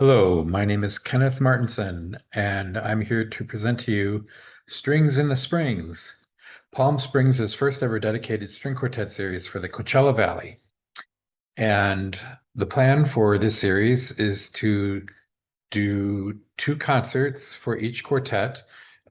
Hello, my name is Kenneth Martinson, and I'm here to present to you Strings in the Springs, Palm Springs' first ever dedicated string quartet series for the Coachella Valley. And the plan for this series is to do two concerts for each quartet,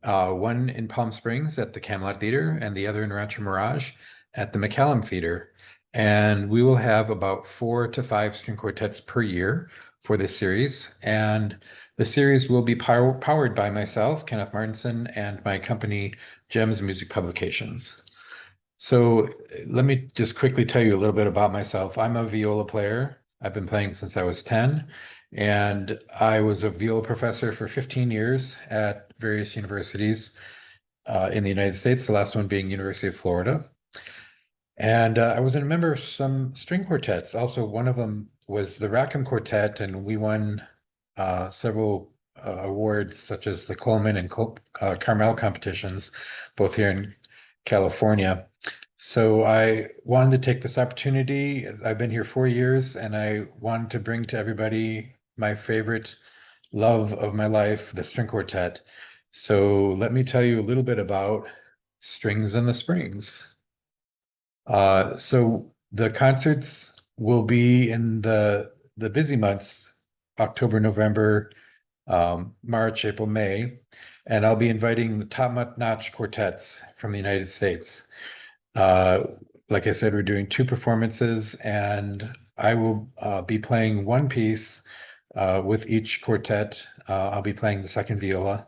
one in Palm Springs at the Camelot Theater and the other in Rancho Mirage at the McCallum Theater. And we will have about 4 to 5 string quartets per year for this series. And the series will be powered by myself, Kenneth Martinson, and my company, Gems Music Publications. So let me just quickly tell you a little bit about myself. I'm a viola player. I've been playing since I was 10, and I was a viola professor for 15 years at various universities in the United States, the last one being University of Florida. And I was a member of some string quartets. Also, one of them was the Rackham Quartet, and we won several awards such as the Coleman and Carmel competitions, both here in California. So I wanted to take this opportunity. I've been here 4 years, and I wanted to bring to everybody my favorite love of my life, the string quartet. So let me tell you a little bit about Strings in the Springs. So the concerts will be in the busy months, October, November, March, April, May, and I'll be inviting the top-notch quartets from the United States. Uh, like I said, we're doing two performances, and I will be playing one piece with each quartet. I'll be playing the second viola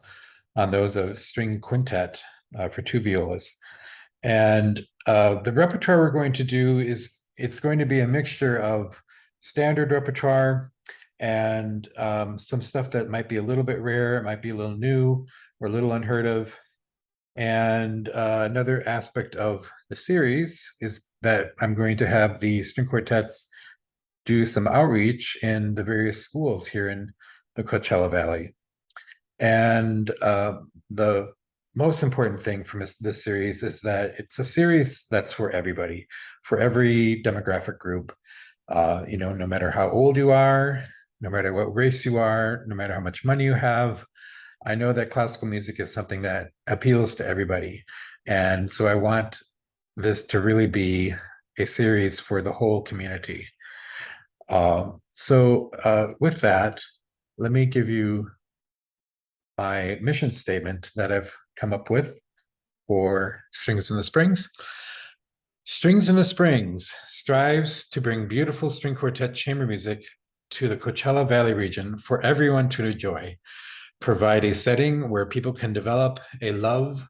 on those of string quintet for two violas. And the repertoire we're going to do is it's going to be a mixture of standard repertoire and some stuff that might be a little bit rare, it might be a little new or a little unheard of. And another aspect of the series is that I'm going to have the string quartets do some outreach in the various schools here in the Coachella Valley. And the most important thing from this series is that it's a series that's for everybody, for every demographic group. No matter how old you are, no matter what race you are, no matter how much money you have, I know that classical music is something that appeals to everybody. And so I want this to really be a series for the whole community. With that, let me give you my mission statement that I've come up with for Strings in the Springs. Strings in the Springs strives to bring beautiful string quartet chamber music to the Coachella Valley region for everyone to enjoy, provide a setting where people can develop a love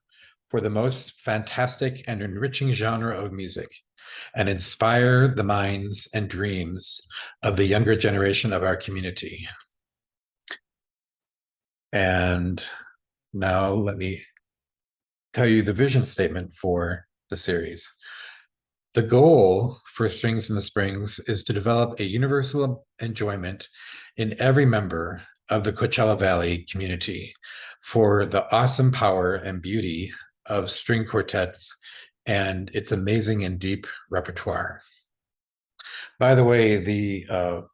for the most fantastic and enriching genre of music, and inspire the minds and dreams of the younger generation of our community. And now let me tell you the vision statement for the series. The goal for Strings in the Springs is to develop a universal enjoyment in every member of the Coachella Valley community for the awesome power and beauty of string quartets and its amazing and deep repertoire. By the way, the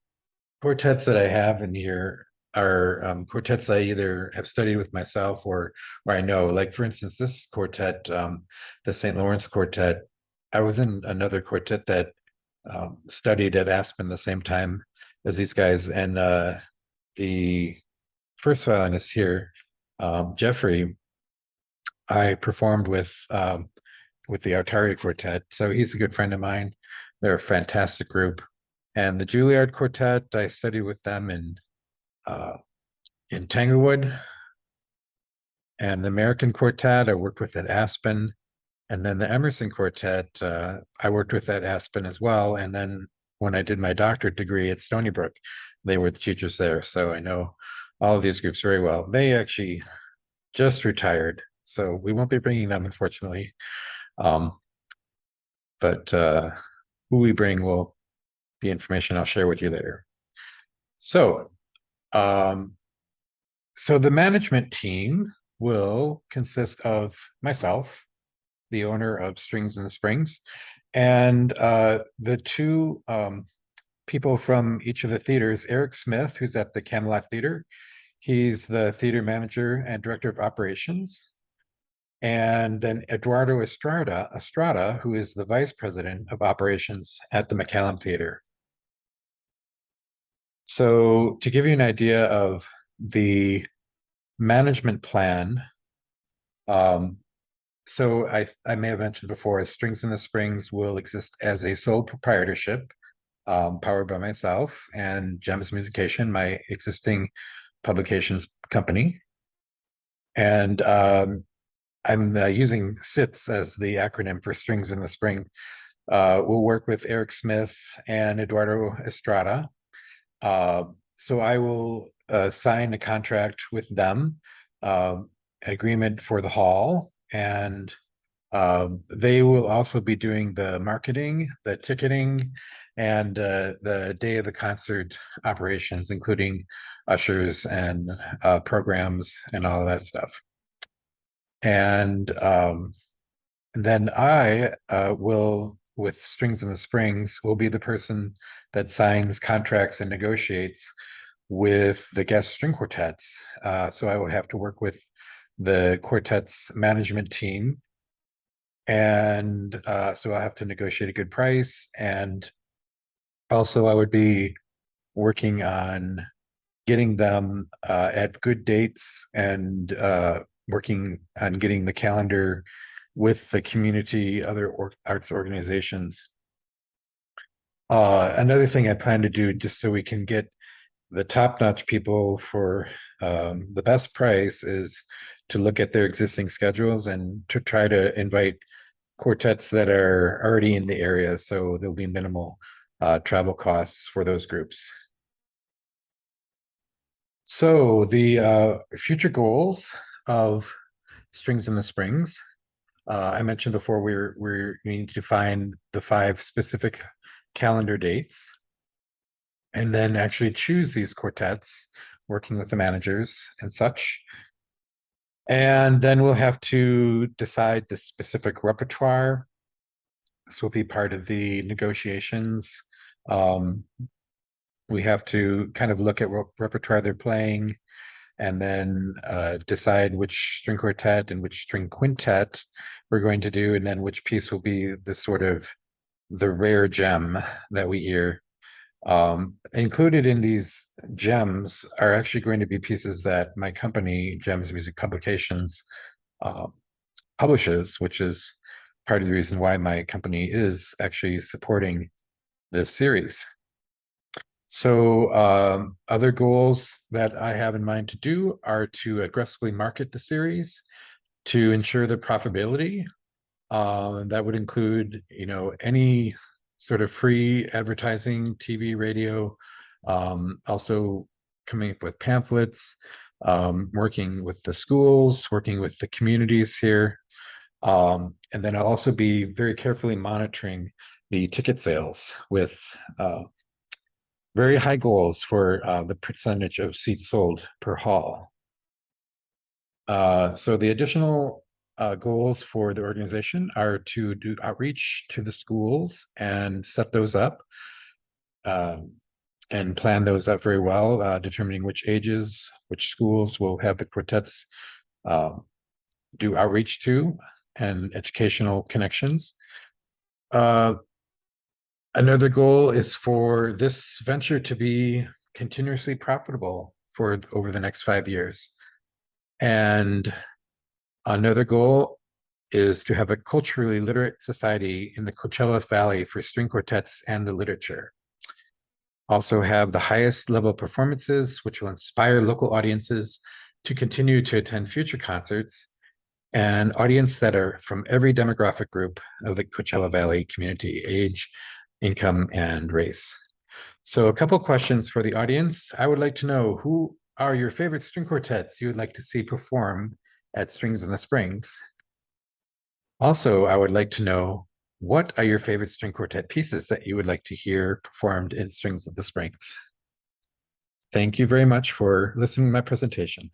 quartets that I have in here are quartets I either have studied with myself or I know. Like for instance, this quartet, the St. Lawrence Quartet, I was in another quartet that studied at Aspen the same time as these guys, and the first violinist here, Jeffrey, I performed with the Artari Quartet, so he's a good friend of mine. They're a fantastic group. And the Juilliard Quartet, I studied with them uh, in Tanglewood. And the American Quartet, I worked with at Aspen. And then the Emerson Quartet, I worked with at Aspen as well. And then when I did my doctorate degree at Stony Brook, they were the teachers there. So I know all of these groups very well. They actually just retired, so we won't be bringing them, unfortunately. Um, but who we bring will be information I'll share with you later. So, um, so the management team will consist of myself, the owner of Strings in the Springs, and the two people from each of the theaters. Eric Smith, who's at the Camelot Theater, he's the theater manager and director of operations. And then Eduardo Estrada, who is the vice president of operations at the McCallum Theater. So to give you an idea of the management plan, um, so I may have mentioned before, Strings in the Springs will exist as a sole proprietorship, powered by myself and Gems Musication, my existing publications company. And I'm using SITS as the acronym for Strings in the Spring. We'll work with Eric Smith and Eduardo Estrada. So I will sign a contract with them, agreement for the hall, and they will also be doing the marketing, the ticketing, and the day of the concert operations, including ushers and programs and all of that stuff. And then I will, with Strings in the Springs, will be the person that signs contracts and negotiates with the guest string quartets. So I will have to work with the quartet's management team. And so I have to negotiate a good price. And also I would be working on getting them at good dates and working on getting the calendar with the community, other arts organizations. Another thing I plan to do, just so we can get the top-notch people for the best price, is to look at their existing schedules and to try to invite quartets that are already in the area, so there'll be minimal travel costs for those groups. So the future goals of Strings in the Springs. I mentioned before we need to find the 5 specific calendar dates and then actually choose these quartets, working with the managers and such. And then we'll have to decide the specific repertoire. This will be part of the negotiations. We have to kind of look at what repertoire they're playing and then decide which string quartet and which string quintet we're going to do, and then which piece will be the sort of the rare gem that we hear. Included in these gems are actually going to be pieces that my company, Gems Music Publications, publishes, which is part of the reason why my company is actually supporting this series. So other goals that I have in mind to do are to aggressively market the series to ensure the profitability. That would include, any sort of free advertising, TV, radio, also coming up with pamphlets, working with the schools, working with the communities here. And then I'll also be very carefully monitoring the ticket sales with very high goals for the percentage of seats sold per hall. So the additional goals for the organization are to do outreach to the schools and set those up and plan those out very well, determining which ages, which schools will have the quartets do outreach to and educational connections. Another goal is for this venture to be continuously profitable for over the next 5 years. And another goal is to have a culturally literate society in the Coachella Valley for string quartets and the literature. Also have the highest level of performances, which will inspire local audiences to continue to attend future concerts, and audience that are from every demographic group of the Coachella Valley community, age, income, and race. So a couple questions for the audience. I would like to know, who are your favorite string quartets you would like to see perform at Strings in the Springs? Also, I would like to know, what are your favorite string quartet pieces that you would like to hear performed in Strings of the Springs? Thank you very much for listening to my presentation.